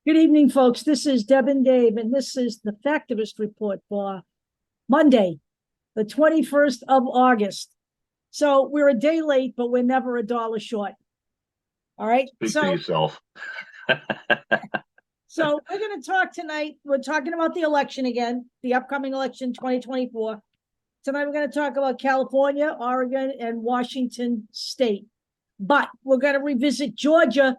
Good evening, folks. This is Deb and Dave, and this is the Factivist Report for Monday, the 21st of August. So we're a day late, but we're never a dollar short. All right. Speak for yourself. So we're going to talk tonight. We're talking about the election again, the upcoming election 2024. Tonight we're going to talk about California, Oregon, and Washington State. But we're going to revisit Georgia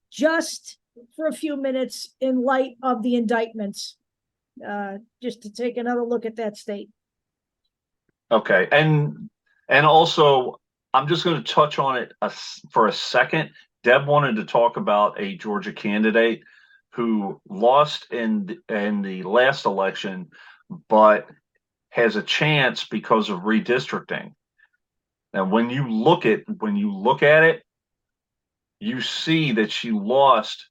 just for a few minutes in light of the indictments, just to take another look at that state. Okay, and also I'm just going to touch on it for a second. Deb wanted to talk about a Georgia candidate who lost in the last election, but has a chance because of redistricting. And when you look at it, you see that she lost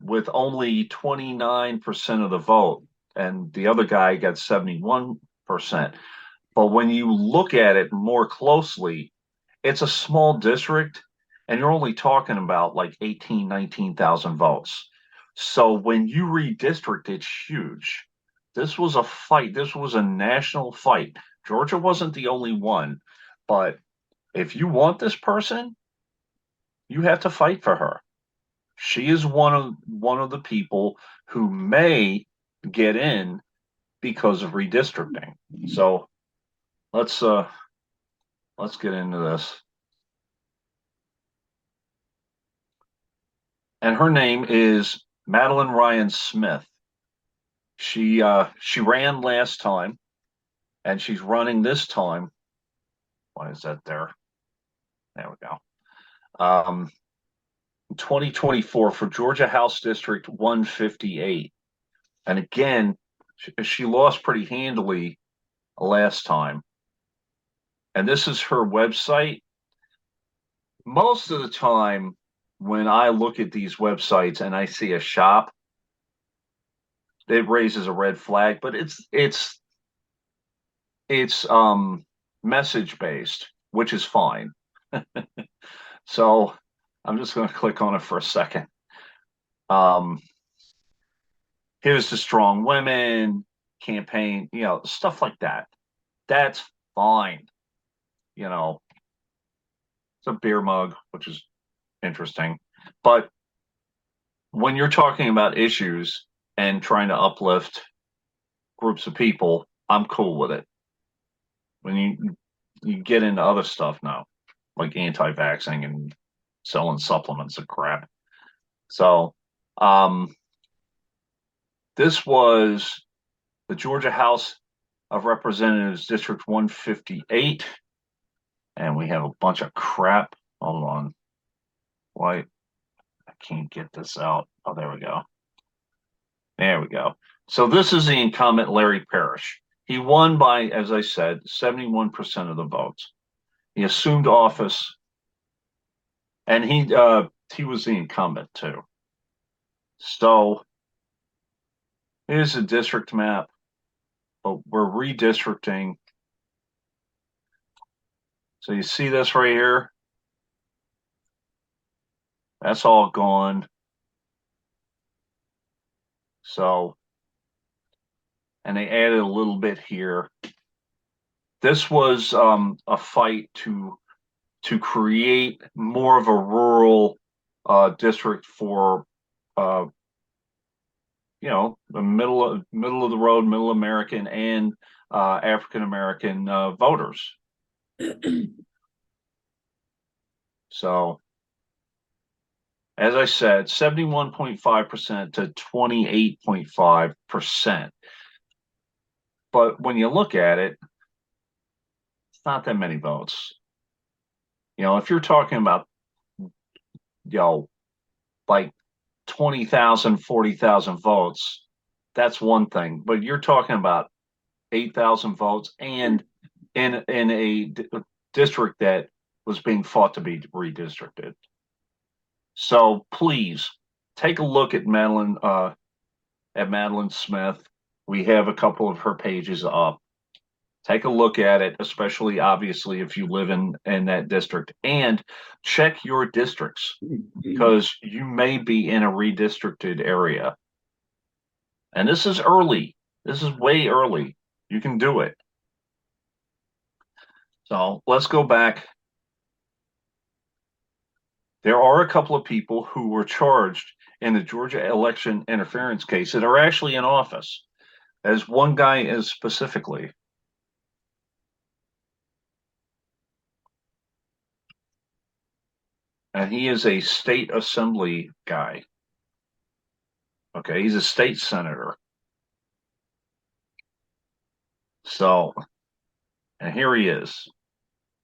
with only 29% of the vote, and the other guy got 71%. But when you look at it more closely, it's a small district, and you're only talking about like 18, 19,000 votes. So when you redistrict, it's huge. This was a fight. This was a national fight. Georgia wasn't the only one, but if you want this person, you have to fight for her. She is one of the people who may get in because of redistricting. So let's get into this. And her name is Madeline Ryan Smith. She ran last time, and she's running this time. Why is that there? There we go. 2024 for Georgia House District 158. And again, she lost pretty handily last time. And this is her website. Most of the time, when I look at these websites and I see a shop, it raises a red flag, but it's message based, which is fine. So I'm just going to click on it for a second. Here's the strong women campaign, stuff like that. That's fine. It's a beer mug, which is interesting. But when you're talking about issues and trying to uplift groups of people, I'm cool with it. When you get into other stuff now, like anti-vaxxing and selling supplements and crap. So this was the Georgia House of Representatives District 158. And we have a bunch of crap. Hold on. Why? I can't get this out. Oh, there we go. There we go. So this is the incumbent, Larry Parrish. He won by, as I said, 71% of the votes. He assumed office, and he was the incumbent too. So here's the district map, but we're redistricting. So you see this right here? That's all gone. So, and they added a little bit here. This was a fight to create more of a rural district for the middle of the road, middle American and African American voters. So, as I said, 71.5% to 28.5%. But when you look at it, it's not that many votes. If you're talking about, like 20,000, 40,000 votes, that's one thing. But you're talking about 8,000 votes and in a district that was being fought to be redistricted. So please take a look at Madeline Smith. We have a couple of her pages up. Take a look at it, especially obviously if you live in that district, and check your districts because you may be in a redistricted area. And this is early. This is way early. You can do it. So let's go back. There are a couple of people who were charged in the Georgia election interference case that are actually in office. As one guy is specifically. And he is a state assembly guy. Okay, he's a state senator. So, and here he is.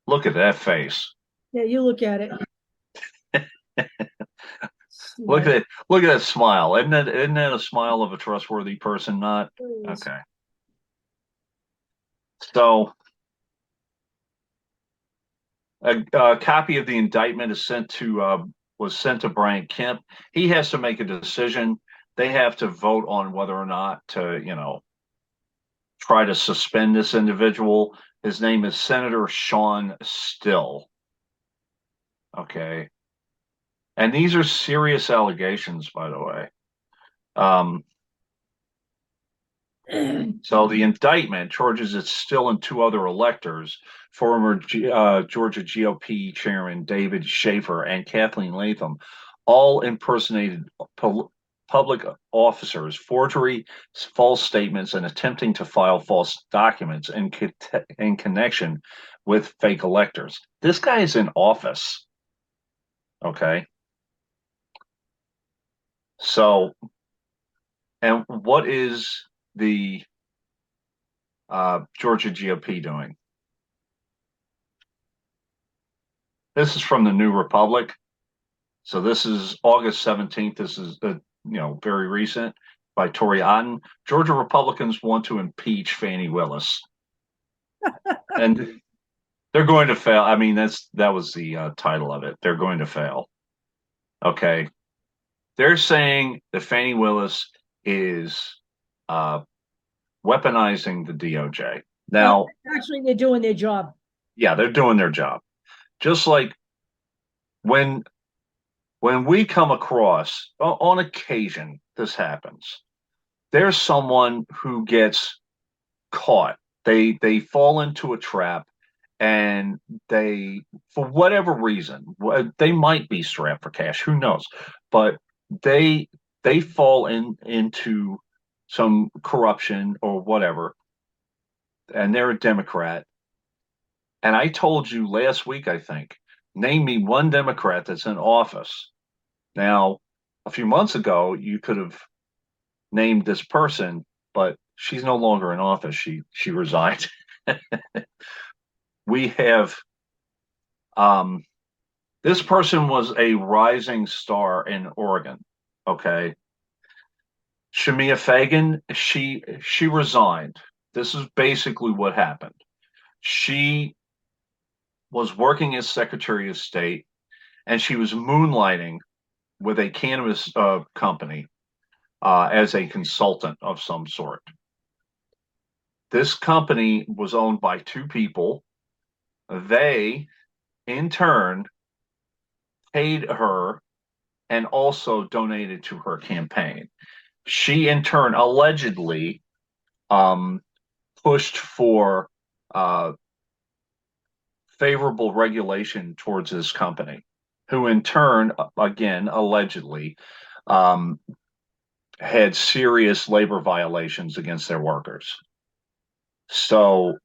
Look at that face. Yeah, you look at it. Look at that smile. Isn't that a smile of a trustworthy person? Not okay. So a copy of the indictment is was sent to Brian Kemp. He has to make a decision. They have to vote on whether or not to, try to suspend this individual. His name is Senator Sean Still. Okay. And these are serious allegations, by the way. So the indictment charges it Still and two other electors, former Georgia GOP chairman David Schaefer and Kathleen Latham, all impersonated public officers, forgery, false statements, and attempting to file false documents in connection with fake electors. This guy is in office. Okay. So, and what is the Georgia GOP doing? This is from the New Republic. So this is August 17th. This is very recent by Tori Otten. Georgia Republicans want to impeach Fani Willis. And they're going to fail. I mean, that was the title of it. They're going to fail. Okay. They're saying that Fani Willis is weaponizing the DOJ. Now, actually, they're doing their job. Yeah, they're doing their job. Just like when we come across, on occasion, this happens. There's someone who gets caught. They fall into a trap, and they, for whatever reason, they might be strapped for cash. Who knows? But they fall into some corruption or whatever, and they're a Democrat. And I told you last week, I think, name me one Democrat that's in office. Now, a few months ago, you could have named this person, but she's no longer in office. She resigned. We have this person was a rising star in Oregon. Okay. Shamia Fagan, she resigned. This is basically what happened. She was working as Secretary of State, and she was moonlighting with a cannabis company as a consultant of some sort. This company was owned by two people. They, in turn, paid her and also donated to her campaign. She, in turn, allegedly pushed for favorable regulation towards this company, who in turn, again, allegedly, had serious labor violations against their workers. So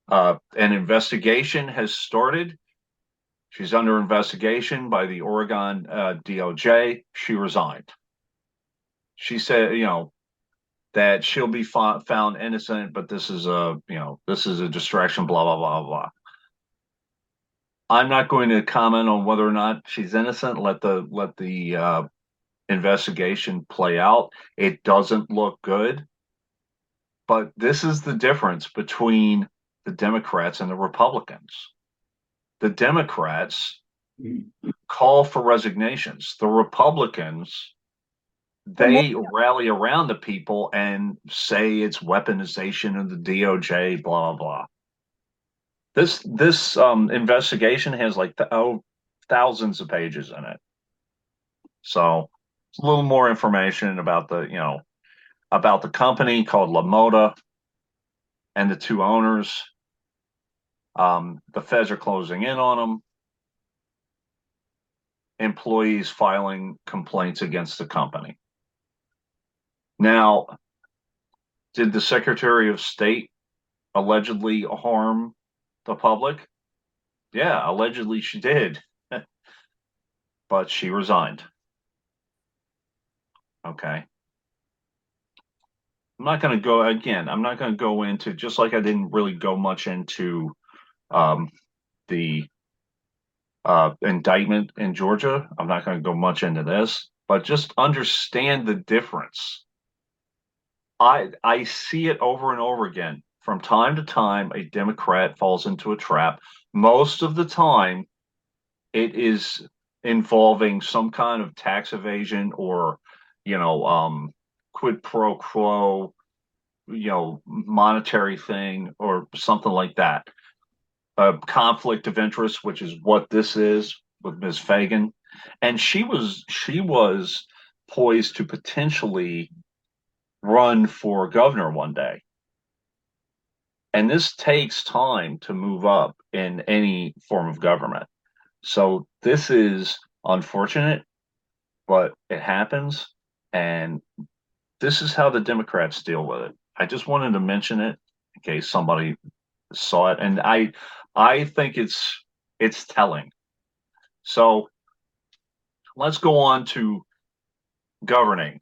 an investigation has started. She's under investigation by the Oregon DOJ. She resigned. She said, that she'll be found innocent, but this is a distraction, blah, blah, blah, blah. I'm not going to comment on whether or not she's innocent. Let the investigation play out. It doesn't look good. But this is the difference between the Democrats and the Republicans. The Democrats call for resignations. The Republicans they rally around the people and say it's weaponization of the DOJ, blah, blah, blah. This investigation has like thousands of pages in it. So a little more information about the company called La Moda and the two owners. The feds are closing in on them. Employees filing complaints against the company. Now, did the Secretary of State allegedly harm the public? Yeah, allegedly she did. But she resigned. Okay. I'm not going to go into, just like I didn't really go much into the indictment in Georgia. I'm not going to go much into this, but just understand the difference. I see it over and over again. From time to time, a Democrat falls into a trap. Most of the time, it is involving some kind of tax evasion or, quid pro quo, monetary thing or something like that. A conflict of interest, which is what this is with Ms. Fagan. And she was poised to potentially run for governor one day. And this takes time to move up in any form of government. So this is unfortunate, but it happens. And this is how the Democrats deal with it. I just wanted to mention it in case somebody saw it. And I think it's telling. So let's go on to governing.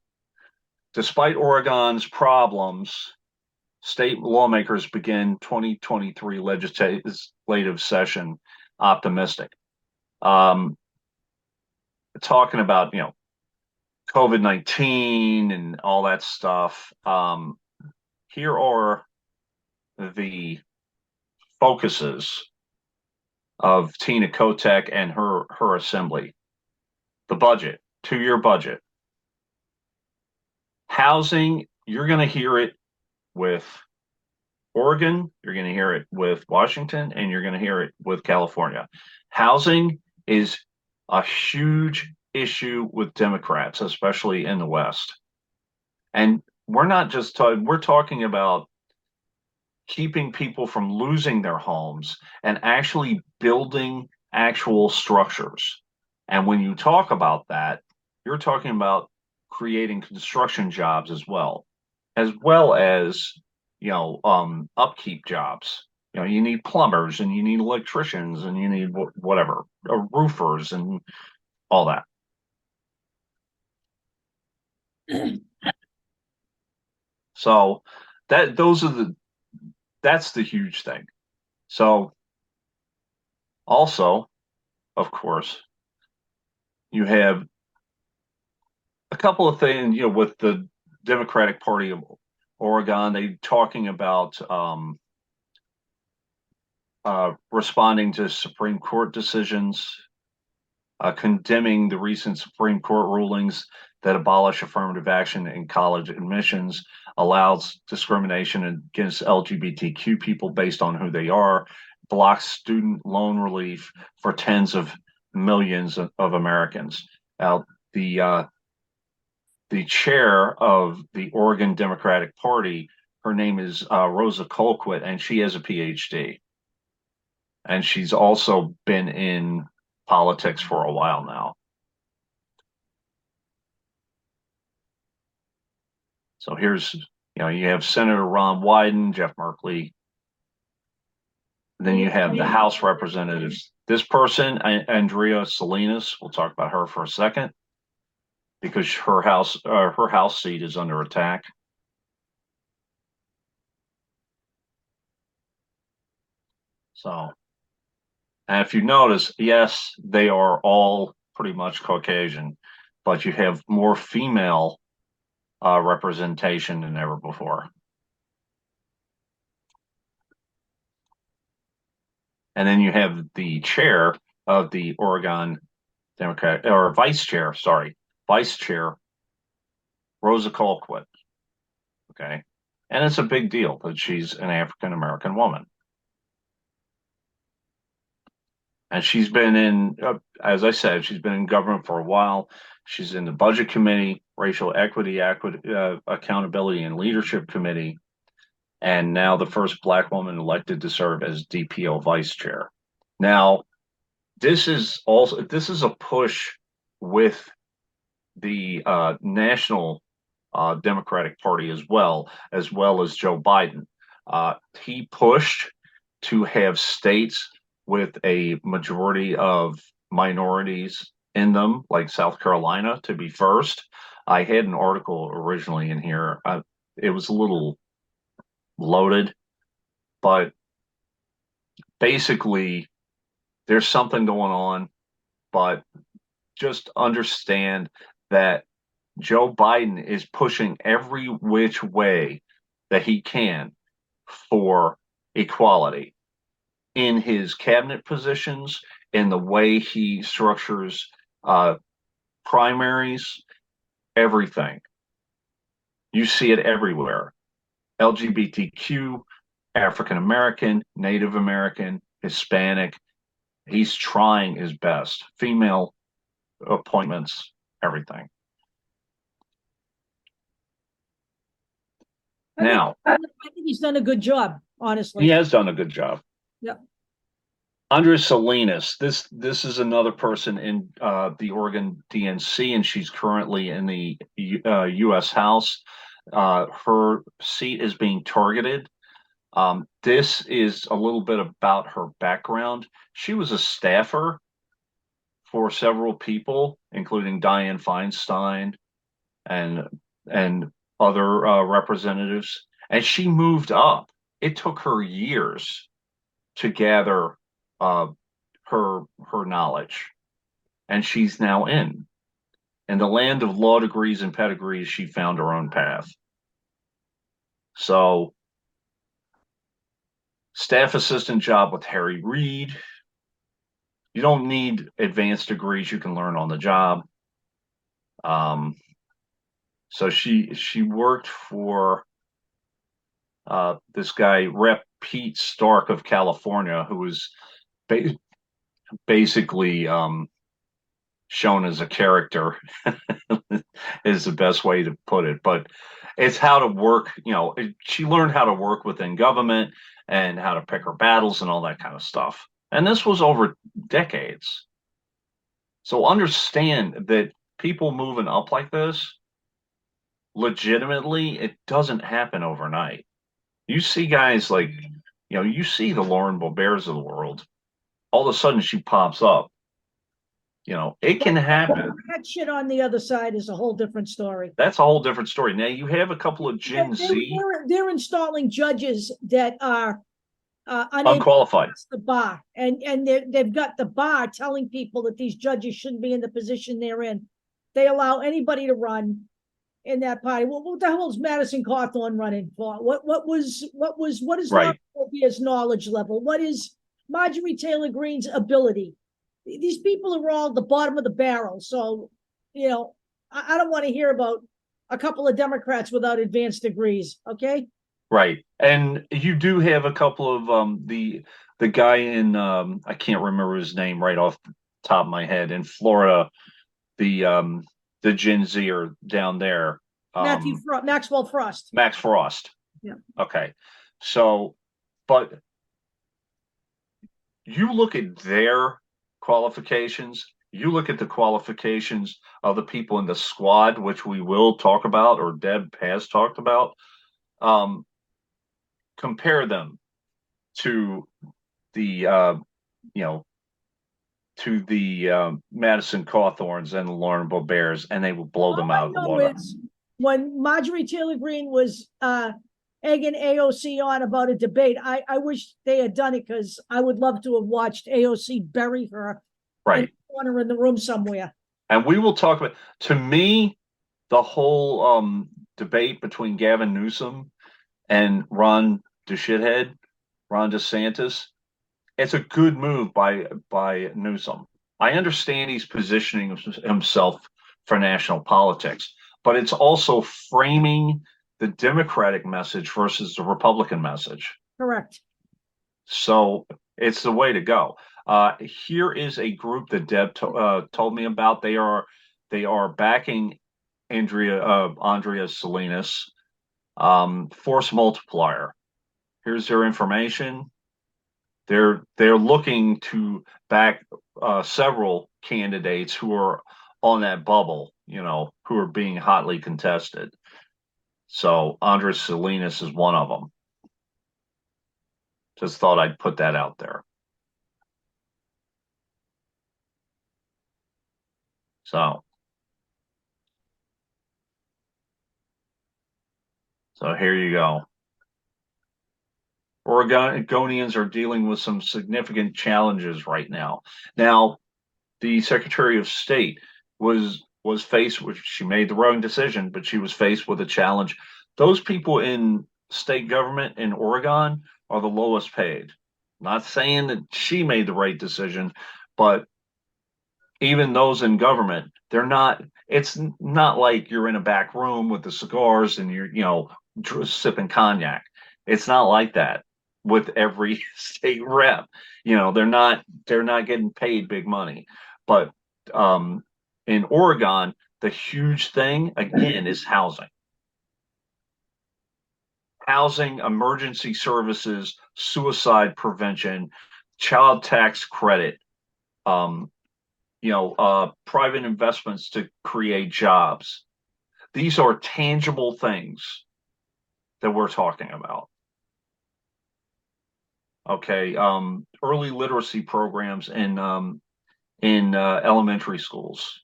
Despite Oregon's problems, state lawmakers begin 2023 legislative session optimistic. Talking about, COVID-19 and all that stuff. Here are the focuses of Tina Kotek and her assembly. The budget, 2-year budget. Housing, you're going to hear it with Oregon, you're going to hear it with Washington, and you're going to hear it with California. Housing is a huge issue with Democrats, especially in the West. And we're not just talking, we're talking about keeping people from losing their homes and actually building actual structures. And when you talk about that, you're talking about creating construction jobs as well as upkeep jobs. You need plumbers and you need electricians and you need whatever, roofers and all that. So that's the huge thing. So also, of course, you have a couple of things, with the Democratic Party of Oregon, they talking about responding to Supreme Court decisions, condemning the recent Supreme Court rulings that abolish affirmative action in college admissions, allows discrimination against LGBTQ people based on who they are, blocks student loan relief for tens of millions of Americans. Now, the chair of the Oregon Democratic Party, her name is Rosa Colquitt, and she has a PhD. And she's also been in politics for a while now. So here's, you have Senator Ron Wyden, Jeff Merkley. Then you have the House representatives. This person, Andrea Salinas, we'll talk about her for a second, because her House seat is under attack. So, and if you notice, yes, they are all pretty much Caucasian, but you have more female representation than ever before. And then you have the chair of the Oregon Democrat, or vice chair Rosa Colquitt. Okay. And it's a big deal that she's an African American woman. And she's been in, as I said, she's been in government for a while. She's in the Budget Committee, Racial Accountability and Leadership Committee, and now the first Black woman elected to serve as DPO Vice Chair. Now, this is a push with the National Democratic Party as well as Joe Biden. He pushed to have states with a majority of minorities in them, like South Carolina, to be first. I had an article originally in here. It was a little loaded, but basically, there's something going on, but just understand that Joe Biden is pushing every which way that he can for equality in his cabinet positions, in the way he structures primaries, everything. You see it everywhere. LGBTQ, African American, Native American, Hispanic. He's trying his best. Female appointments, everything. Now, I think he's done a good job, honestly. he has done a good job. Yeah. Andres Salinas, this is another person in the Oregon DNC, and she's currently in the U.S. House. Her seat is being targeted. This is a little bit about her background. She was a staffer for several people, including Dianne Feinstein and other representatives, and she moved up. It took her years to gather her knowledge, and she's now in the land of law degrees and pedigrees. She found her own path. So, staff assistant job with Harry Reid. You don't need advanced degrees; you can learn on the job. So she worked for this guy, Rep. Pete Stark of California, who was basically shown as a character, is the best way to put it. But it's how to work. She learned how to work within government and how to pick her battles and all that kind of stuff. And this was over decades. So understand that people moving up like this, legitimately, it doesn't happen overnight. You see guys like, you see the Lauren Boeberts of the world. All of a sudden, she pops up. It can happen. That shit on the other side is a whole different story. That's a whole different story. Now, you have a couple of Gen Z. They're installing judges that are unqualified. The bar, and they've got the bar telling people that these judges shouldn't be in the position they're in. They allow anybody to run in that party. What the hell is Madison Cawthorn running for? What is right. His knowledge level? What is Marjorie Taylor Greene's ability? These people are all at the bottom of the barrel. So, I don't want to hear about a couple of Democrats without advanced degrees. Okay. Right. And you do have a couple of the guy in I can't remember his name right off the top of my head, in Florida, the Gen Zer down there. Maxwell Frost. Max Frost. Yeah. Okay. So, but you look at their qualifications, you look at the qualifications of the people in the squad, which we will talk about, or Deb has talked about. Compare them to the Madison Cawthorns and the Lauren Boeberts, and they will blow them out of the water. When Marjorie Taylor Greene was egging AOC on about a debate, I wish they had done it, because I would love to have watched AOC bury her right in in the room somewhere. And we will talk about, to me, the whole debate between Gavin Newsom and Ron DeSantis, it's a good move by Newsom. I understand he's positioning himself for national politics, but it's also framing the Democratic message versus the Republican message. Correct. So it's the way to go. Here is a group that Deb told me about. They are backing Andrea Salinas, force multiplier. Here's their information. They're looking to back several candidates who are on that bubble, who are being hotly contested. So Andrea Salinas is one of them. Just thought I'd put that out there. So here you go. Oregonians are dealing with some significant challenges right now. Now, the Secretary of State was faced with, she made the wrong decision, but she was faced with a challenge. Those people in state government in Oregon are the lowest paid. Not saying that she made the right decision, but even those in government, it's not like you're in a back room with the cigars and you're, sipping cognac. It's not like that with every state rep. They're not getting paid big money. But in Oregon, the huge thing again is housing. Housing, emergency services, suicide prevention, child tax credit, private investments to create jobs. These are tangible things that we're talking about. Okay, early literacy programs in elementary schools.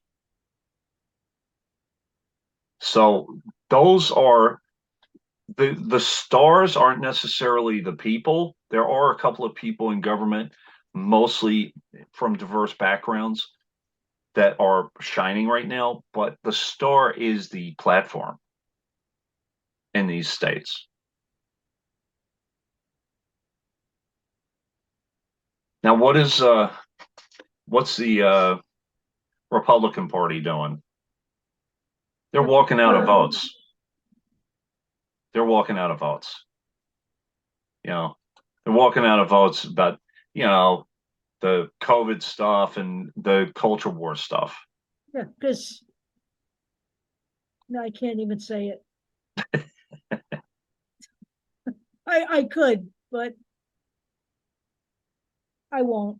So those are the stars aren't necessarily the people. There are a couple of people in government, mostly from diverse backgrounds, that are shining right now, but the star is the platform in these states. Now, what's the Republican Party doing? They're walking out of votes. They're walking out of votes. They're walking out of votes about, the COVID stuff and the culture war stuff. Yeah, because no, I can't even say it. I could, but I won't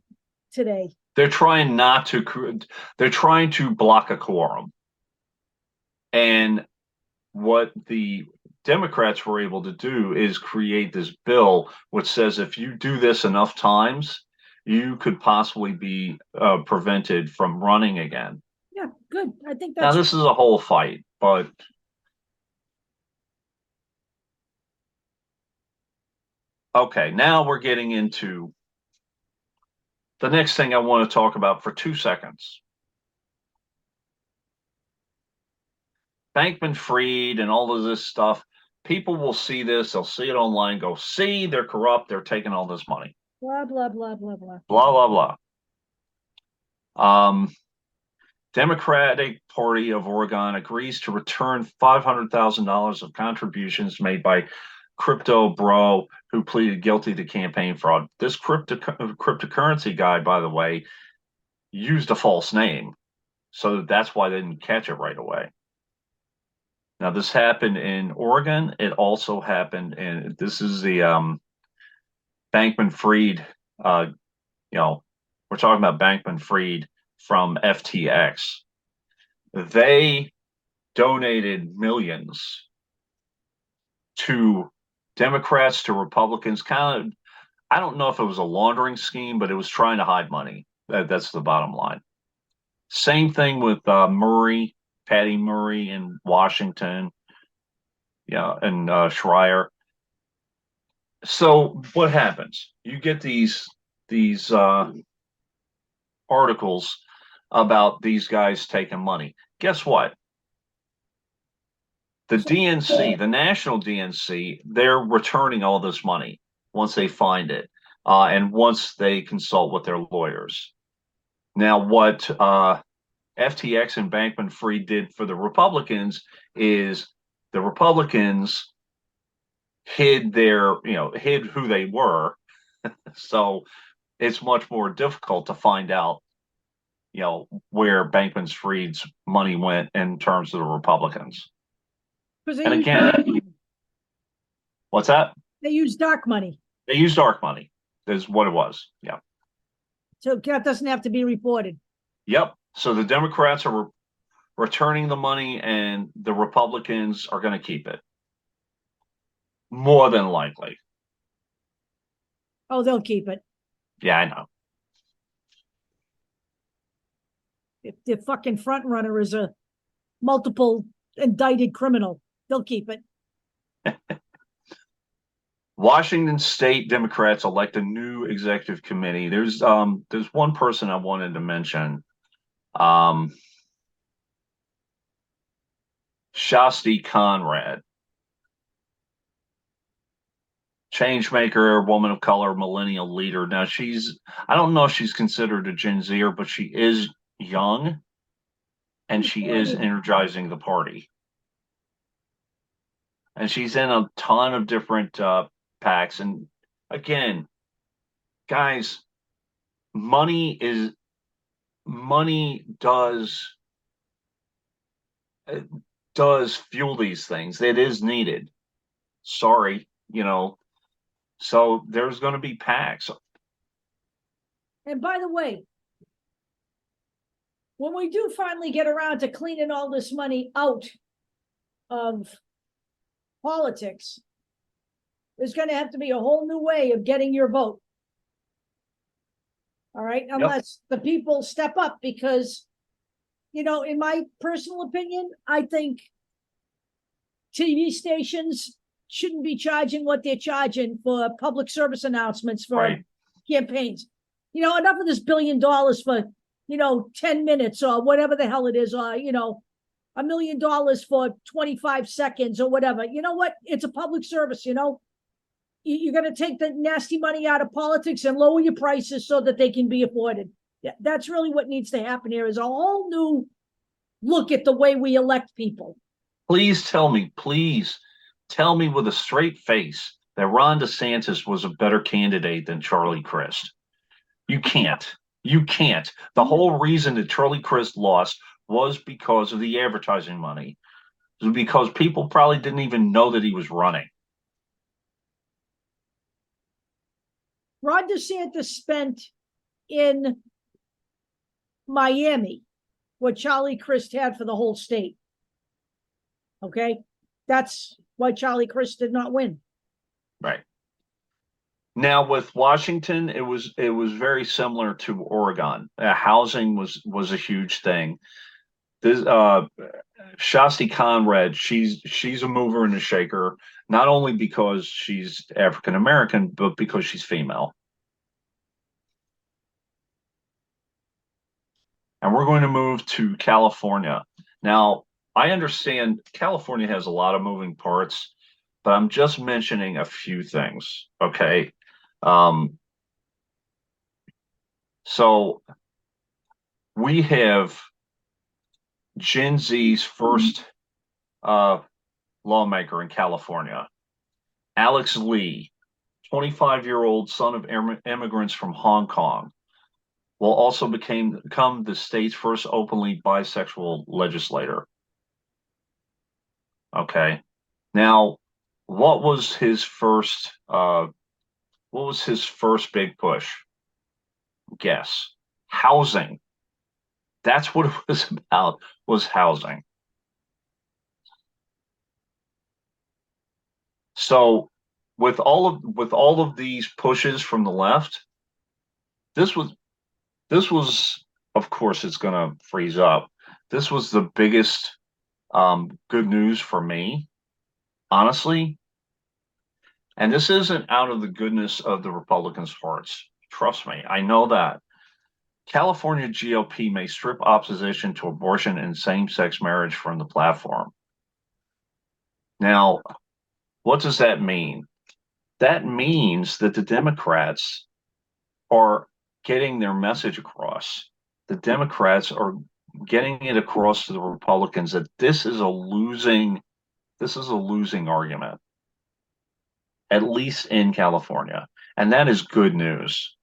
today. They're trying they're trying to block a quorum. And what the Democrats were able to do is create this bill which says if you do this enough times, you could possibly be prevented from running again. Yeah, good. I think now this is a whole fight, but okay, now we're getting into the next thing I want to talk about for 2 seconds. Bankman-Fried and all of this stuff, people will see this, they'll see it online, go, see, they're corrupt, they're taking all this money. Blah, blah, blah, blah, blah. Blah, blah, blah. Democratic Party of Oregon agrees to return $500,000 of contributions made by crypto bro who pleaded guilty to campaign fraud. This cryptocurrency guy, by the way, used a false name. So that's why they didn't catch it right away. Now, this happened in Oregon. It also happened in, this is the Bankman-Fried, we're talking about Bankman-Fried from FTX. They donated millions to Democrats, to Republicans, kind of, I don't know if it was a laundering scheme, but it was trying to hide money. That's the bottom line. Same thing with Patty Murray in Washington, and Schreier. So what happens? You get these articles about these guys taking money. Guess what? The DNC, the national DNC, they're returning all this money once they find it, and once they consult with their lawyers. Now, what FTX and Bankman-Fried did for the Republicans is the Republicans hid hid who they were. So it's much more difficult to find out, where Bankman-Fried's money went in terms of the Republicans. And again, what's that? They use dark money. They use dark money, is what it was. Yeah. So that doesn't have to be reported. Yep. So the Democrats are returning the money and the Republicans are going to keep it. More than likely. Oh, they'll keep it. Yeah, I know. If the fucking front runner is a multiple indicted criminal, they'll keep it. Washington State Democrats elect a new executive committee. There's one person I wanted to mention. Shasti Conrad. Changemaker, woman of color, millennial leader. Now I don't know if she's considered a Gen Zer, but she is young and she is energizing the party. And she's in a ton of different PACs. And again, guys, money does fuel these things. It is needed. Sorry, So there's going to be PACs. And by the way, when we do finally get around to cleaning all this money out of politics, there's going to have to be a whole new way of getting your vote. All right. Unless the people step up, because, in my personal opinion, I think TV stations shouldn't be charging what they're charging for public service announcements for campaigns. Enough of this $1 billion for, 10 minutes or whatever the hell it is, or, $1 million for 25 seconds or whatever. You know what? It's a public service, You're going to take the nasty money out of politics and lower your prices so that they can be afforded. That's really what needs to happen here, is a whole new look at the way we elect people. Please tell me with a straight face that Ron DeSantis was a better candidate than Charlie Crist. You can't. The whole reason that Charlie Crist lost was because of the advertising money. It was because people probably didn't even know that he was running. Ron DeSantis spent in Miami what Charlie Crist had for the whole state. Okay? That's why Charlie Crist did not win. Right. Now with Washington, it was very similar to Oregon. Housing was a huge thing. This Shasti Conrad, she's a mover and a shaker, not only because she's African American, but because she's female. And we're going to move to California. Now, I understand California has a lot of moving parts, but I'm just mentioning a few things, okay? So we have Gen Z's first lawmaker in California, Alex Lee, 25-year-old son of immigrants from Hong Kong, will also become the state's first openly bisexual legislator. Okay. Now, what was his first big push? Guess. Housing. That's what it was about, was housing. So with all of these pushes from the left, this was, of course, it's going to freeze up. This was the biggest good news for me, honestly. And this isn't out of the goodness of the Republicans' hearts. Trust me, I know that. California GOP may strip opposition to abortion and same-sex marriage from the platform. Now, what does that mean? That means that the Democrats are getting their message across. The Democrats are getting it across to the Republicans that this is a losing argument, at least in California. And that is good news.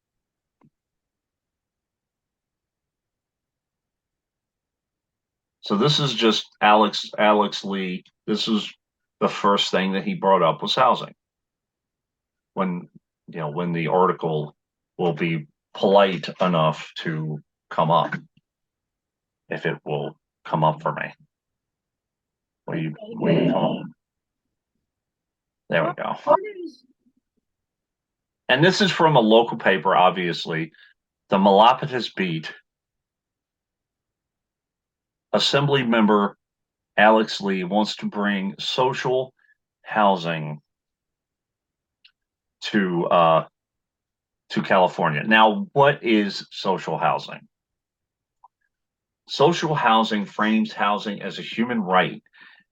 So this is just Alex Lee. This is the first thing that he brought up was housing. When the article will be polite enough to come up, if it will come up for me. Will you come up? There we go. And this is from a local paper, obviously, the Malapatas Beat. Assembly member Alex Lee wants to bring social housing to California. Now, what is social housing? Social housing frames housing as a human right,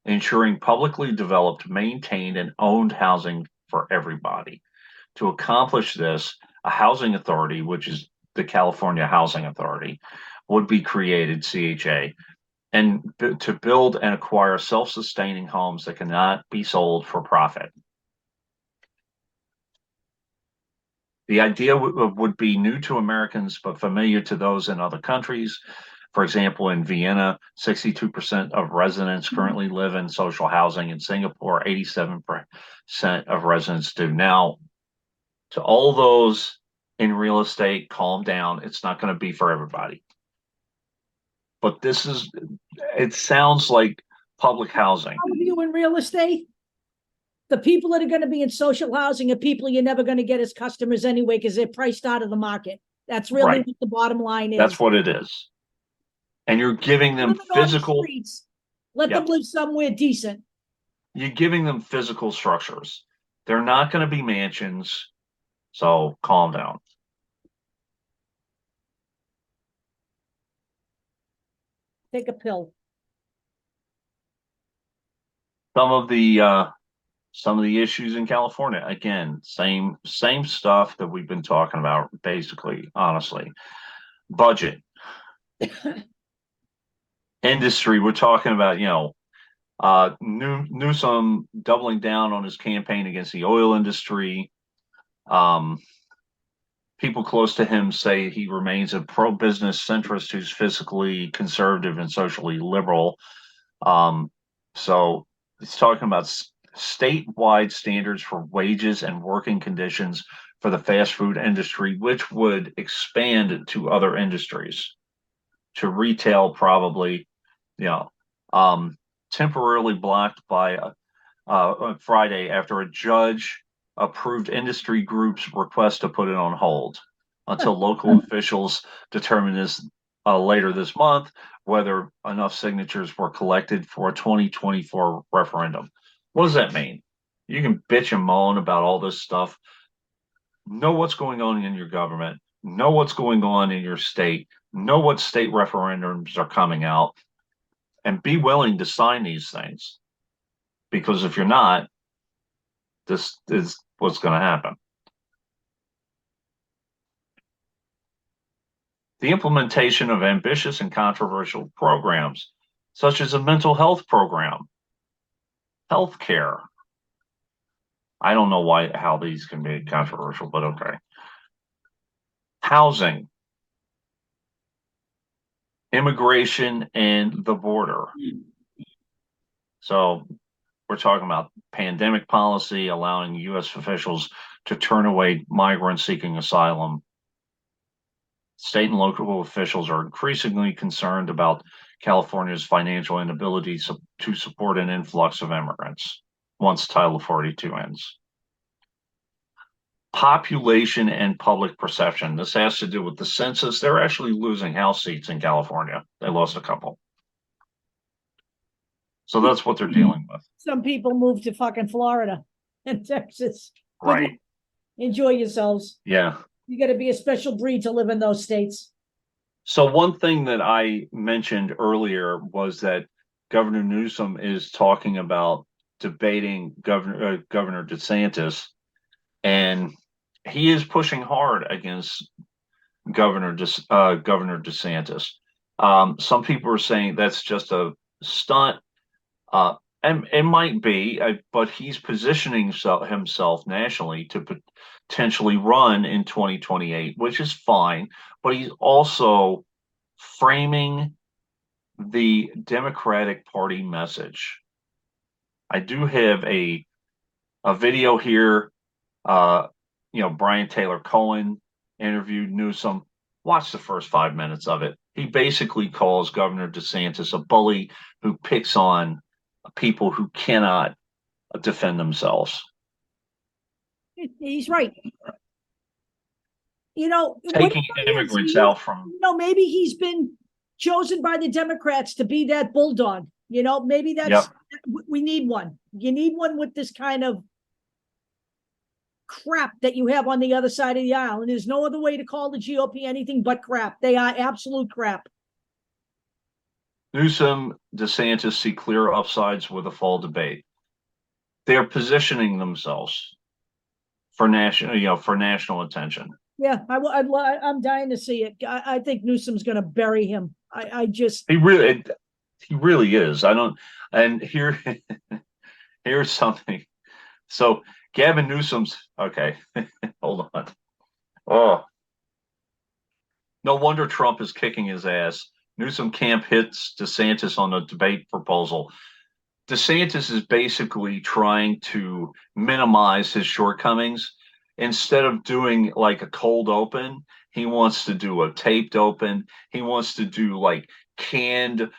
ensuring publicly developed, maintained, and owned housing for everybody. To accomplish this, a housing authority, which is the California Housing Authority, would be created, CHA, and to build and acquire self-sustaining homes that cannot be sold for profit. The idea would be new to Americans, but familiar to those in other countries. For example, in Vienna, 62% of residents currently live in social housing. In Singapore, 87% of residents do. Now, to all those in real estate, calm down. It's not going to be for everybody. But it sounds like public housing. All of you in real estate, the people that are going to be in social housing are people you're never going to get as customers anyway because they're priced out of the market. That's really Right. what the bottom line is. That's what it is. And you're giving them physical. Let them live somewhere decent. You're giving them physical structures. They're not going to be mansions. So calm down. Take a pill. Some of the issues in California, again, same stuff that we've been talking about, basically, honestly. Budget. Industry, we're talking about, Newsom doubling down on his campaign against the oil industry. People close to him say he remains a pro-business centrist who's fiscally conservative and socially liberal. So he's talking about statewide standards for wages and working conditions for the fast food industry, which would expand to other industries, to retail probably, temporarily blocked by on Friday after a judge approved industry groups' request to put it on hold until local officials determine this later this month whether enough signatures were collected for a 2024 referendum. What does that mean? You can bitch and moan about all this stuff. Know what's going on in your government. Know what's going on in your state. Know what state referendums are coming out. And be willing to sign these things. Because if you're not, this is what's going to happen. The implementation of ambitious and controversial programs, such as a mental health program, healthcare. I don't know how these can be controversial, but okay. Housing, immigration, and the border. So we're talking about pandemic policy, allowing U.S. officials to turn away migrants seeking asylum. State and local officials are increasingly concerned about California's financial inability to support an influx of immigrants once Title 42 ends. Population and public perception. This has to do with the census. They're actually losing House seats in California. They lost a couple. So that's what they're dealing with. Some people move to fucking Florida and Texas. Right. Enjoy yourselves. Yeah. You got to be a special breed to live in those states. So one thing that I mentioned earlier was that Governor Newsom is talking about debating Governor DeSantis, and he is pushing hard against Governor DeSantis. Some people are saying that's just a stunt. And it might be, but he's positioning himself nationally to potentially run in 2028, which is fine. But he's also framing the Democratic Party message. I do have a video here. Brian Taylor Cohen interviewed Newsom. Watch the first 5 minutes of it. He basically calls Governor DeSantis a bully who picks on people who cannot defend themselves. He's right. Taking immigrants out from. Maybe he's been chosen by the Democrats to be that bulldog. Maybe that's, we need one. You need one with this kind of crap that you have on the other side of the aisle. And there's no other way to call the GOP anything but crap. They are absolute crap. Newsom, DeSantis see clear upsides with the fall debate. They're positioning themselves for national attention. Yeah, I'm dying to see it. I think Newsom's going to bury him. He really is. Here's something. So Gavin Newsom's okay. Hold on. Oh, no wonder Trump is kicking his ass. Newsom camp hits DeSantis on the debate proposal. DeSantis is basically trying to minimize his shortcomings. Instead of doing like a cold open, he wants to do a taped open. He wants to do like canned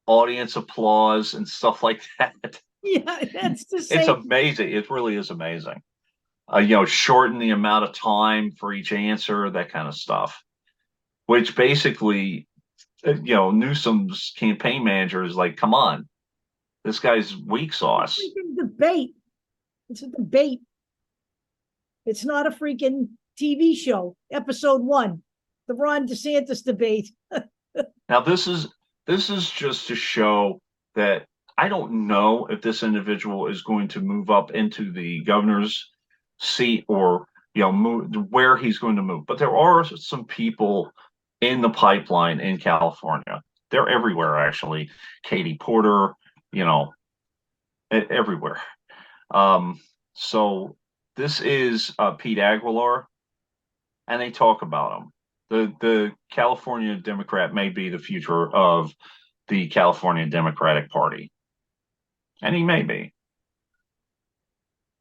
audience applause and stuff like that. Yeah, that's the same. It's amazing. It really is amazing. Shorten the amount of time for each answer, that kind of stuff. Which basically, Newsom's campaign manager is like, come on, this guy's weak sauce. It's a debate. It's a debate. It's not a freaking TV show. Episode 1, the Ron DeSantis debate. Now, this is just to show that I don't know if this individual is going to move up into the governor's seat or move where he's going to move. But there are some people in the pipeline in California. They're everywhere, actually. Katie Porter, everywhere. So this is Pete Aguilar, and they talk about him. The California Democrat may be the future of the California Democratic Party. And he may be.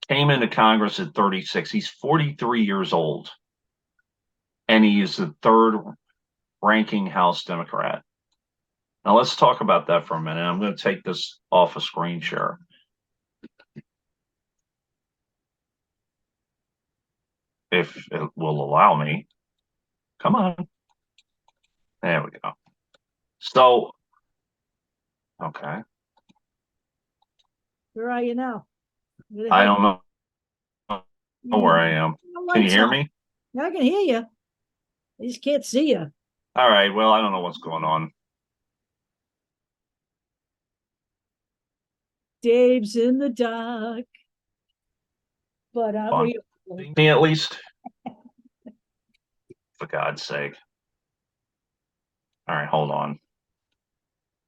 Came into Congress at 36. He's 43 years old. And he is the third ranking House Democrat. Now let's talk about that for a minute. I'm going to take this off a screen share. If it will allow me. Come on. There we go. So, okay. Where are you now? I don't know where I am. Can you hear me? Yeah, I can hear you. I just can't see you. All right. Well, I don't know what's going on. Dave's in the dark. But see me at least. For God's sake. All right, hold on.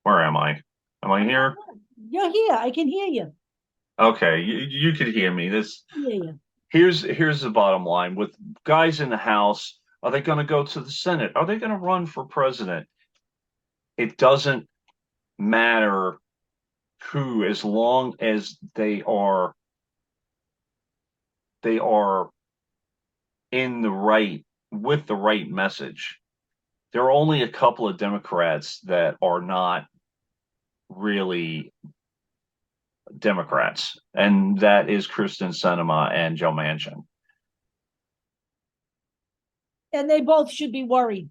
Where am I? Am I here? You're here. I can hear you. Okay, you could hear me. Yeah. Here's the bottom line. With guys in the House, are they going to go to the Senate? Are they going to run for president? It doesn't matter who, as long as they are in the right, with the right message. There are only a couple of Democrats that are not really Democrats, and that is Kristen Sinema and Joe Manchin. And they both should be worried.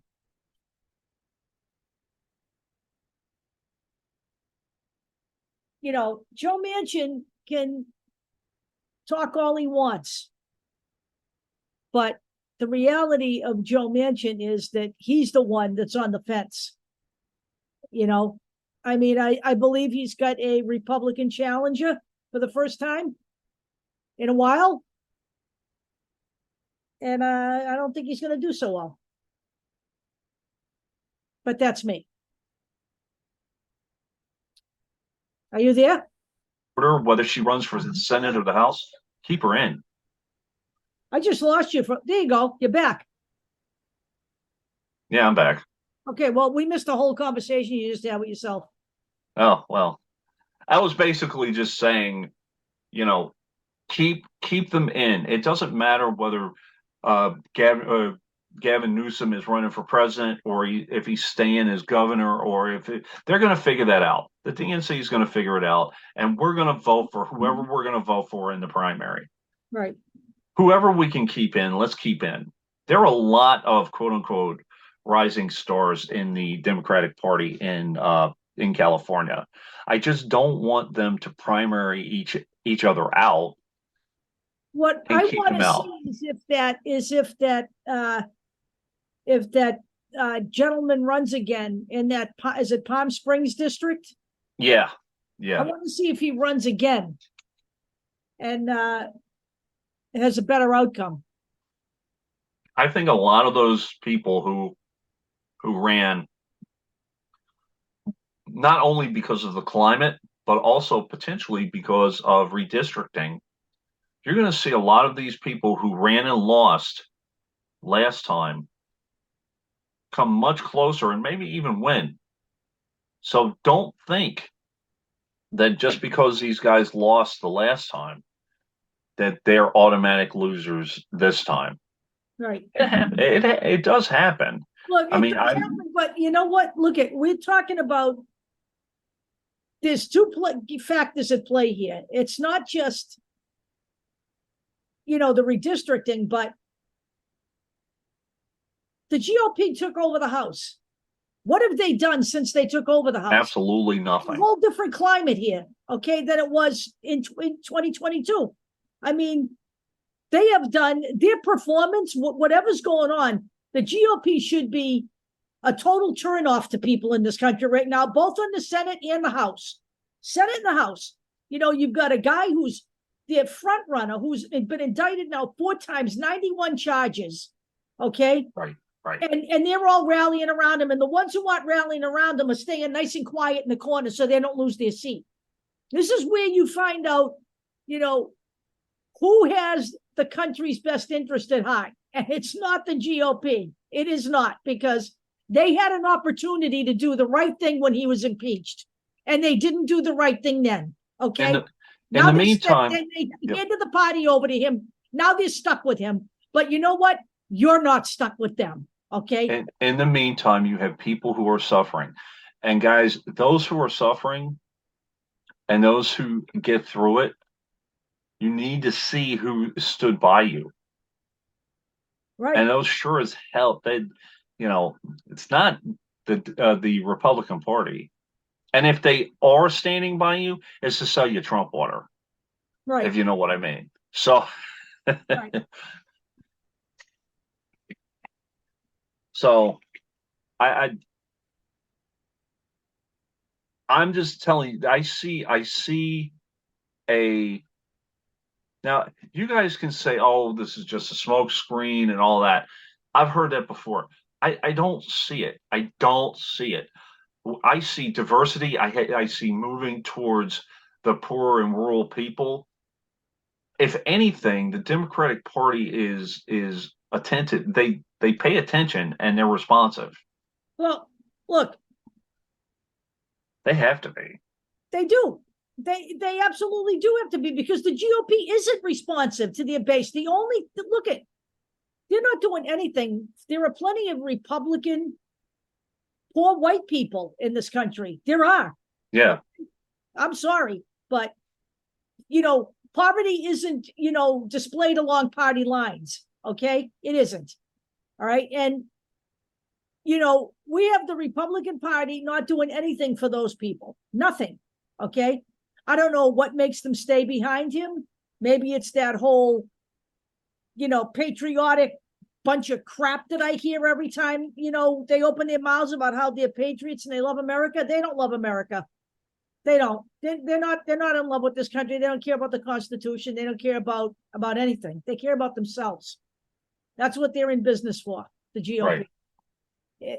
Joe Manchin can talk all he wants. But the reality of Joe Manchin is that he's the one that's on the fence. I believe he's got a Republican challenger for the first time in a while. And I don't think he's going to do so well. But that's me. Are you there? Her, whether she runs for the Senate or the House, keep her in. I just lost you. There you go. You're back. Yeah, I'm back. Okay, well, we missed the whole conversation you just had with yourself. Oh, well, I was basically just saying, you know, keep them in. It doesn't matter whether Gavin Newsom is running for president or if he's staying as governor or they're going to figure that out. The DNC is going to figure it out, and we're going to vote for whoever we're going to vote for in the primary. Right. Whoever we can keep in, let's keep in. There are a lot of quote unquote rising stars in the Democratic Party in California. I just don't want them to primary each other out. What I want to see is if that gentleman runs again in that, is it Palm Springs district? Yeah. I want to see if he runs again and has a better outcome. I think a lot of those people who ran, not only because of the climate, but also potentially because of redistricting, you're going to see a lot of these people who ran and lost last time come much closer and maybe even win. So don't think that just because these guys lost the last time that they're automatic losers this time. Right. It does happen. Look, but you know what? Look, we're talking about, there's two factors at play here. It's not just, the redistricting, but the GOP took over the House. What have they done since they took over the House? Absolutely nothing. A whole different climate here, okay, than it was in 2022. I mean, they have done their performance, whatever's going on. The GOP should be a total turnoff to people in this country right now, both in the Senate and the House. Senate and the House. You've got a guy who's the front runner who's been indicted now 4 times, 91 charges. Okay. Right. And they're all rallying around him. And the ones who aren't rallying around him are staying nice and quiet in the corner so they don't lose their seat. This is where you find out, who has the country's best interest at heart. And it's not the GOP. It is not, because they had an opportunity to do the right thing when he was impeached. And they didn't do the right thing then. Okay. In the meantime, they handed the party over to him. Now they're stuck with him. But you know what? You're not stuck with them. Okay. In the meantime, you have people who are suffering. And guys, those who are suffering and those who get through it, you need to see who stood by you. Right. And those sure as hell, it's not the Republican Party. And if they are standing by you, it's to sell you Trump water. Right. If you know what I mean. So, right. So I'm just telling you, I see now you guys can say, oh, this is just a smoke screen and all that. I've heard that before. I don't see it. I don't see it. I see diversity. I see moving towards the poor and rural people. If anything, the Democratic Party is attentive. They pay attention and they're responsive. Well, look, they have to be. They do. They absolutely do have to be, because the GOP isn't responsive to their base. They're not doing anything. There are plenty of Republican poor white people in this country. There are. Yeah. I'm sorry, but poverty isn't, displayed along party lines. Okay. It isn't. All right. And, we have the Republican Party not doing anything for those people. Nothing. Okay. I don't know what makes them stay behind him. Maybe it's that whole, patriotic bunch of crap that I hear every time, they open their mouths about how they're patriots and they love America. They don't love America. They don't. They're not in love with this country. They don't care about the Constitution. They don't care about anything. They care about themselves. That's what they're in business for, the GOP. Right.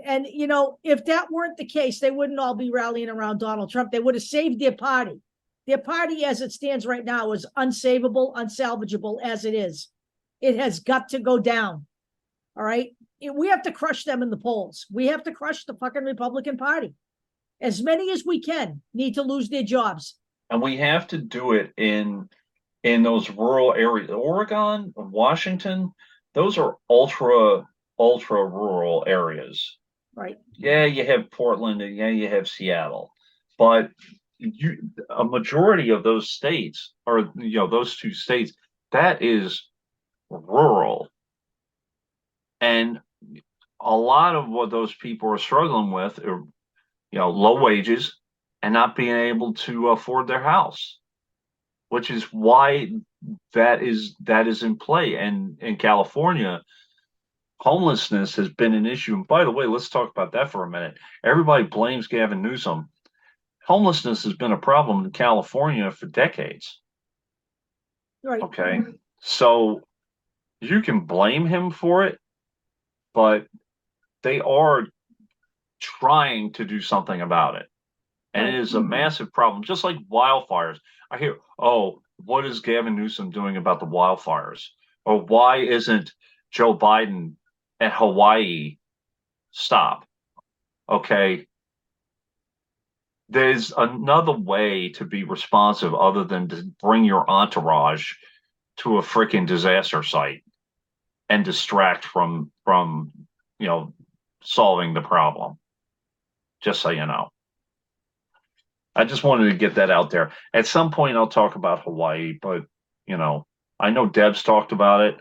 And, you know, if that weren't the case, they wouldn't all be rallying around Donald Trump. They would have saved their party. Their party, as it stands right now, is unsavable, unsalvageable as it is. It has got to go down. All right. We have to crush them in the polls. We have to crush the fucking Republican Party. As many as we can need to lose their jobs. And we have to do it in those rural areas. Oregon, Washington, those are ultra rural areas. Right. Yeah, you have Portland, and yeah, you have Seattle, but a majority of those states, or those two states, that is rural, and a lot of what those people are struggling with are low wages and not being able to afford their house, which is why that is in play. And in California, homelessness has been an issue. And by the way, let's talk about that for a minute. Everybody blames Gavin Newsom. Homelessness has been a problem in California for decades. Right. Okay. So you can blame him for it, but they are trying to do something about it. And it is a massive problem, just like wildfires. I hear, oh, what is Gavin Newsom doing about the wildfires? Or why isn't Joe Biden at Hawaii? Stop. Okay. There's another way to be responsive other than to bring your entourage to a freaking disaster site and distract from solving the problem. Just so you know. I just wanted to get that out there. At some point, I'll talk about Hawaii, but I know Deb's talked about it.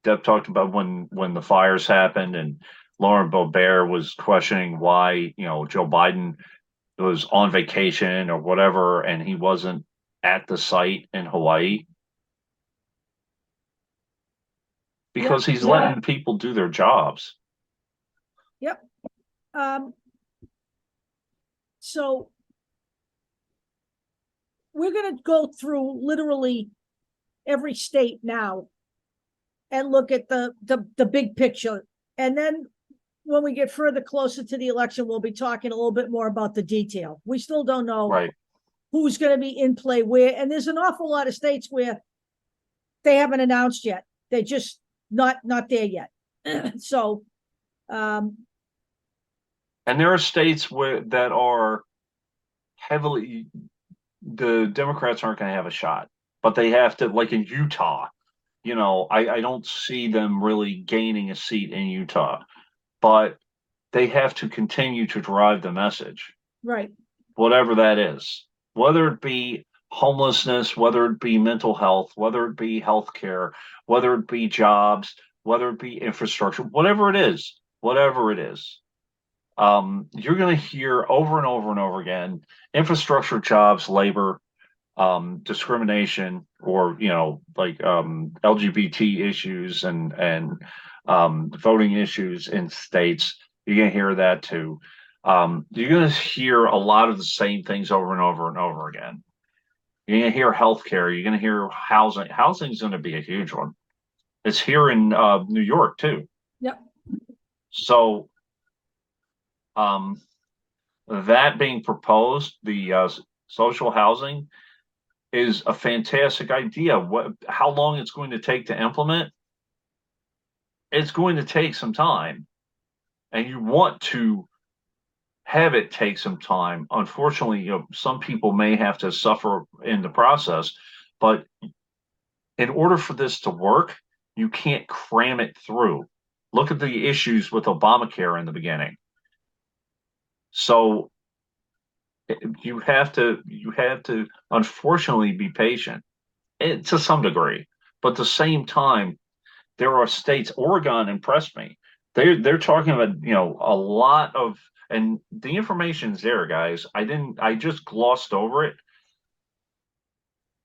Deb talked about when the fires happened, and Lauren Boebert was questioning why Joe Biden was on vacation or whatever, and he wasn't at the site in Hawaii because he's letting people do their jobs. Yep. So we're going to go through literally every state now and look at the big picture. And then when we get further closer to the election, we'll be talking a little bit more about the detail. We still don't know who's going to be in play where. And there's an awful lot of states where they haven't announced yet. They're just not there yet. So, and there are states that are heavily, the Democrats aren't going to have a shot, but they have to, like in Utah, I don't see them really gaining a seat in Utah, but they have to continue to drive the message. Right. Whatever that is, whether it be homelessness, whether it be mental health, whether it be healthcare, whether it be jobs, whether it be infrastructure, whatever it is. You're going to hear over and over and over again, infrastructure, jobs, labor, discrimination, or LGBT issues and voting issues in states. You're going to hear that too. You're going to hear a lot of the same things over and over and over again. You're going to hear healthcare. You're going to hear housing. Housing is going to be a huge one. It's here in New York too. Yep. So that being proposed, the social housing is a fantastic idea. How long it's going to take to implement? It's going to take some time, and you want to have it take some time. Unfortunately, some people may have to suffer in the process, but in order for this to work, you can't cram it through. Look at the issues with Obamacare in the beginning. So you have to unfortunately be patient to some degree, but at the same time, there are states. Oregon impressed me. They're talking about a lot of, and the information's there, guys. I just glossed over it,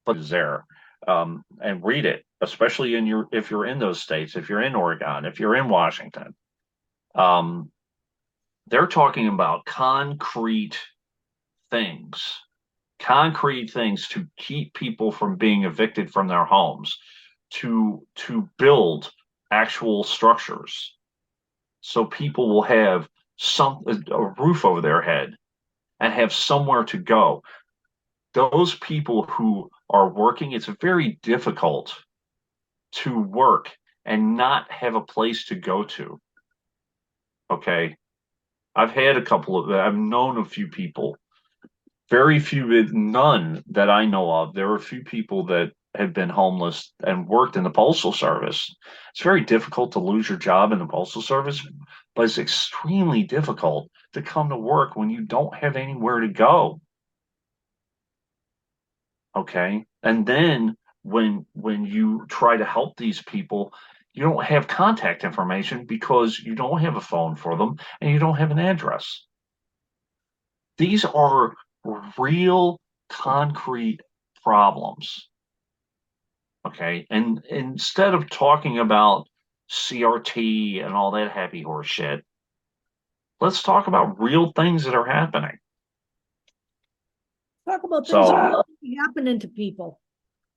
but it's there. And read it, especially if you're in those states, if you're in Oregon, if you're in Washington. They're talking about concrete things to keep people from being evicted from their homes, to build actual structures. so people will have a roof over their head and have somewhere to go. Those people who are working, it's very difficult to work and not have a place to go to. Okay. I've known a few people, very few, none that I know of. There are a few people that have been homeless and worked in the postal service. It's very difficult to lose your job in the postal service, but it's extremely difficult to come to work when you don't have anywhere to go. Okay. And then when you try to help these people, you don't have contact information because you don't have a phone for them and you don't have an address. These are real concrete problems. Okay. And instead of talking about CRT and all that happy horse shit, let's talk about real things that are happening. Talk about things that So, are really happening to people.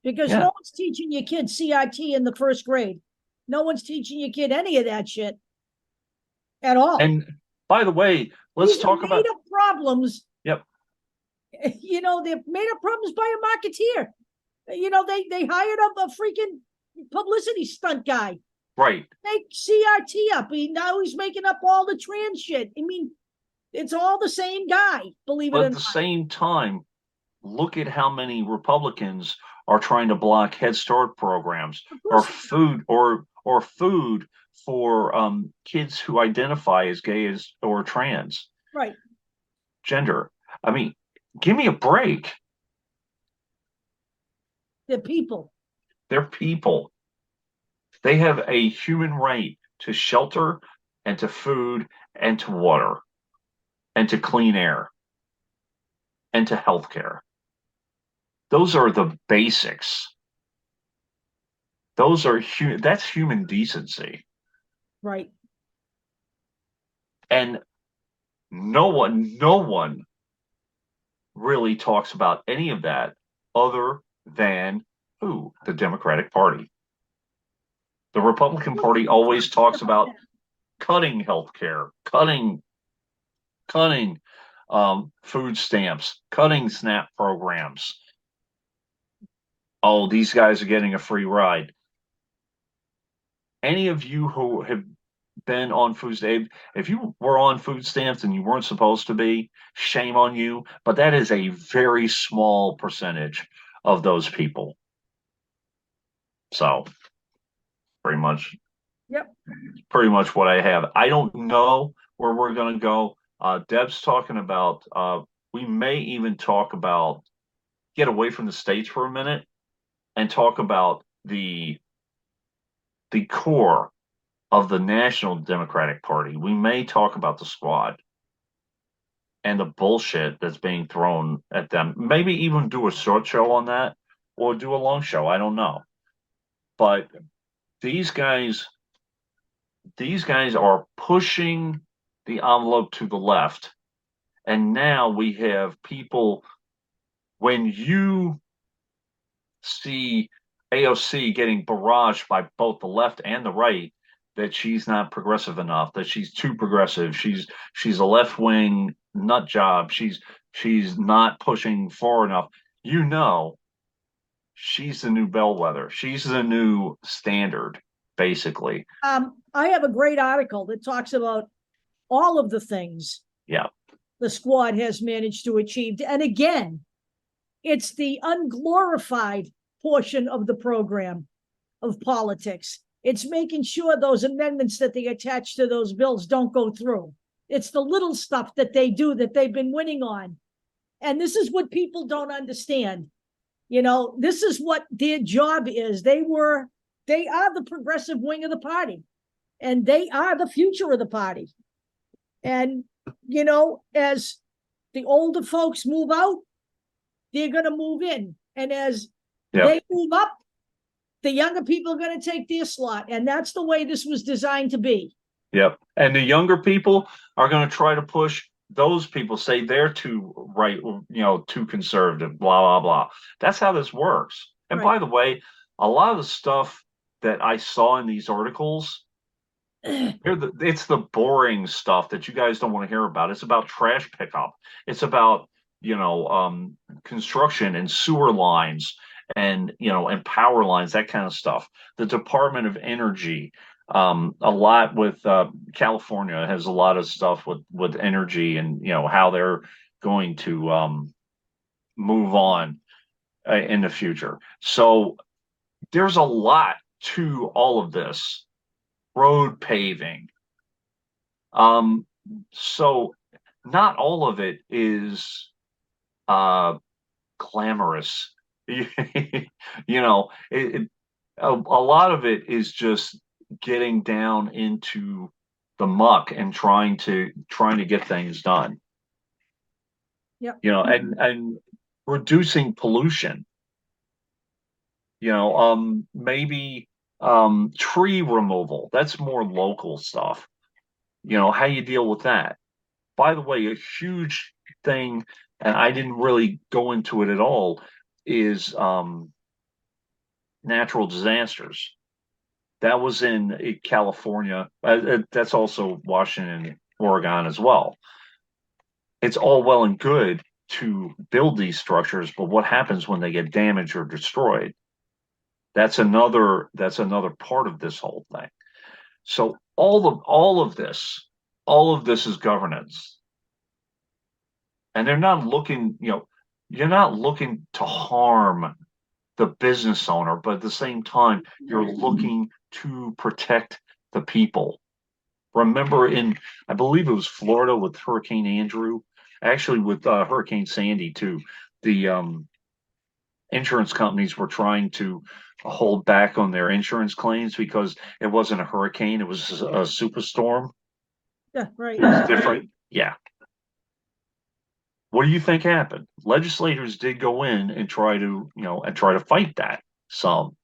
Because yeah. no one's teaching your kid CRT in the first grade. No one's teaching your kid any of that shit at all. And by the way, let's These talk are about, made up problems. yep. They're made up problems by a marketeer. They hired a freaking publicity stunt guy. Right. Make CRT up. Now he's making up all the trans shit. I mean, it's all the same guy, believe it But or at the not. same time, look at how many Republicans are trying to block Head Start programs or food for kids who identify as gay as or trans Right. gender. I mean, give me a break. They're people. They're people. They have a human right to shelter and to food and to water and to clean air and to health care. Those are the basics. That's human decency. Right. And no one really talks about any of that other than who? The Democratic Party. The Republican Party always talks about cutting health care, cutting food stamps, cutting SNAP programs. Oh, these guys are getting a free ride. Any of you who have been on food stamps, if you were on food stamps and you weren't supposed to be, shame on you. But that is a very small percentage of those people. So pretty much, Yep. pretty much what I have. I don't know where we're going to go. Deb's talking about, we may even talk about, get away from the states for a minute and talk about the core of the National Democratic Party. We may talk about the squad and the bullshit that's being thrown at them. Maybe even do a short show on that or do a long show. I don't know. But these guys are pushing the envelope to the left. And now we have people, when you see AOC getting barraged by both the left and the right, that she's not progressive enough, that she's too progressive, she's a left-wing nut job, she's not pushing forward enough. She's the new bellwether. She's the new standard, basically. I have a great article that talks about all of the things Yeah. the squad has managed to achieve. And again, it's the unglorified portion of the program of politics. It's making sure those amendments that they attach to those bills don't go through. It's the little stuff that they do that they've been winning on. And this is what people don't understand. This is what their job is. They are the progressive wing of the party, and they are the future of the party. And, as the older folks move out, they're going to move in. And as they move up, the younger people are going to take their slot. And that's the way this was designed to be. Yep. And the younger people are going to try to push those people, say they're too right, too conservative, blah, blah, blah. That's how this works. And by the way, a lot of the stuff that I saw in these articles It's the boring stuff that you guys don't want to hear about. It's about trash pickup. It's about, construction and sewer lines and, and power lines, that kind of stuff. The Department of Energy, a lot with California has a lot of stuff with energy and, how they're going to move on in the future. So there's a lot to all of this. Road paving. So not all of it is glamorous. A lot of it is just getting down into the muck and trying to get things done. Yep. And reducing pollution. Maybe tree removal. That's more local stuff. How you deal with that. By the way, a huge thing, and I didn't really go into it at all, is natural disasters. That was in California. That's also Washington, Oregon as well. It's all well and good to build these structures, but what happens when they get damaged or destroyed? That's another part of this whole thing. So all of this is governance. And they're not looking, you're not looking to harm the business owner, but at the same time, you're looking to protect the people. Remember I believe it was Florida with Hurricane Andrew, actually with Hurricane Sandy too. The insurance companies were trying to hold back on their insurance claims because it wasn't a hurricane, it was a superstorm. Yeah, right. It's different. Yeah. What do you think happened? Legislators did go in and try to fight that some.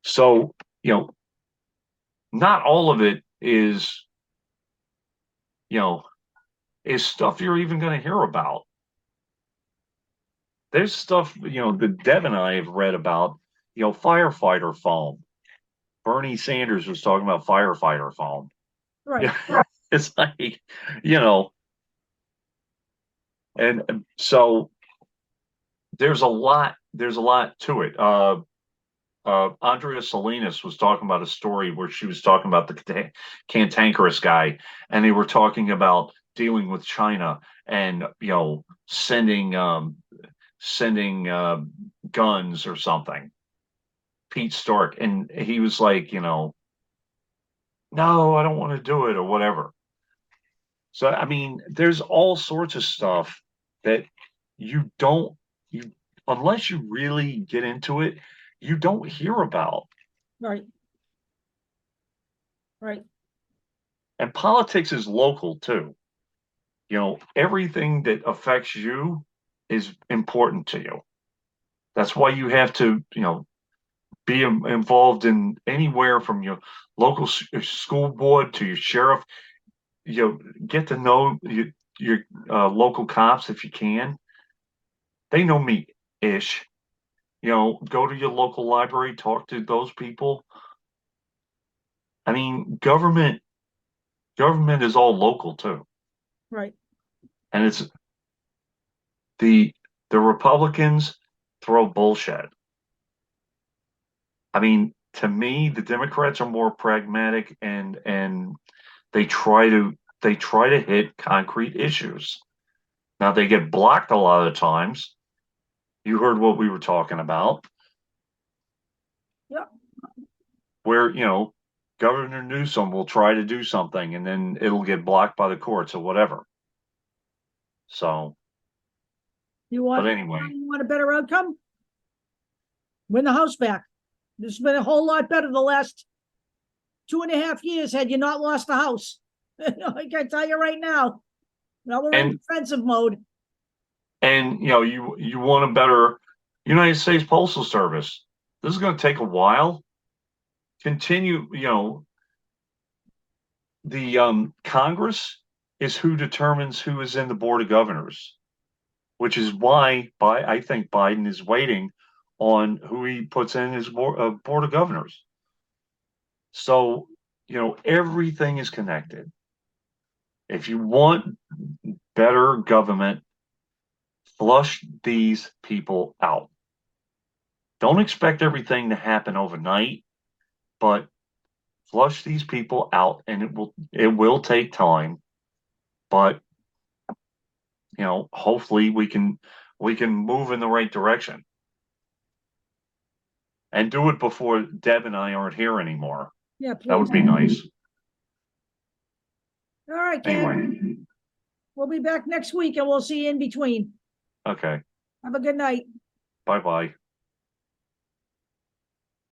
So, not all of it is stuff you're even going to hear about. There's stuff, that Deb and I have read about, firefighter foam. Bernie Sanders was talking about firefighter foam. Right. It's like, and so there's a lot to it. Andrea Salinas was talking about a story where she was talking about the cantankerous guy, and they were talking about dealing with China and sending guns or something. Pete Stark, and he was like, no, I don't want to do it or whatever. So I mean, there's all sorts of stuff that you don't you unless you really get into it, you don't hear about. Right. Right. And politics is local too. Everything that affects you is important to you. That's why you have to, be involved in anywhere from your local school board to your sheriff. Get to know your local cops if you can. They know me ish. Go to your local library, talk to those people. I mean, government is all local too. Right. And it's the Republicans throw bullshit. I mean, to me, the Democrats are more pragmatic and they try to hit concrete issues. Now they get blocked a lot of times. You heard what we were talking about. Yeah. Where, Governor Newsom will try to do something and then it'll get blocked by the courts or whatever. So, but anyway, you want a better outcome? Win the House back. This has been a whole lot better the last 2.5 years had you not lost the House. I can tell you right now. Now we're in defensive mode. And you want a better United States Postal Service. This is going to take a while. Continue, the Congress is who determines who is in the Board of Governors, which is why I think Biden is waiting on who he puts in his Board of Governors. So, everything is connected. If you want better government, flush these people out. Don't expect everything to happen overnight, but flush these people out, and it will take time, but hopefully we can move in the right direction and do it before Deb and I aren't here anymore. Yeah, That would please. be nice. All right, Ken. Anyway, We'll be back next week and we'll see you in between. okay. Have a good night. Bye-bye.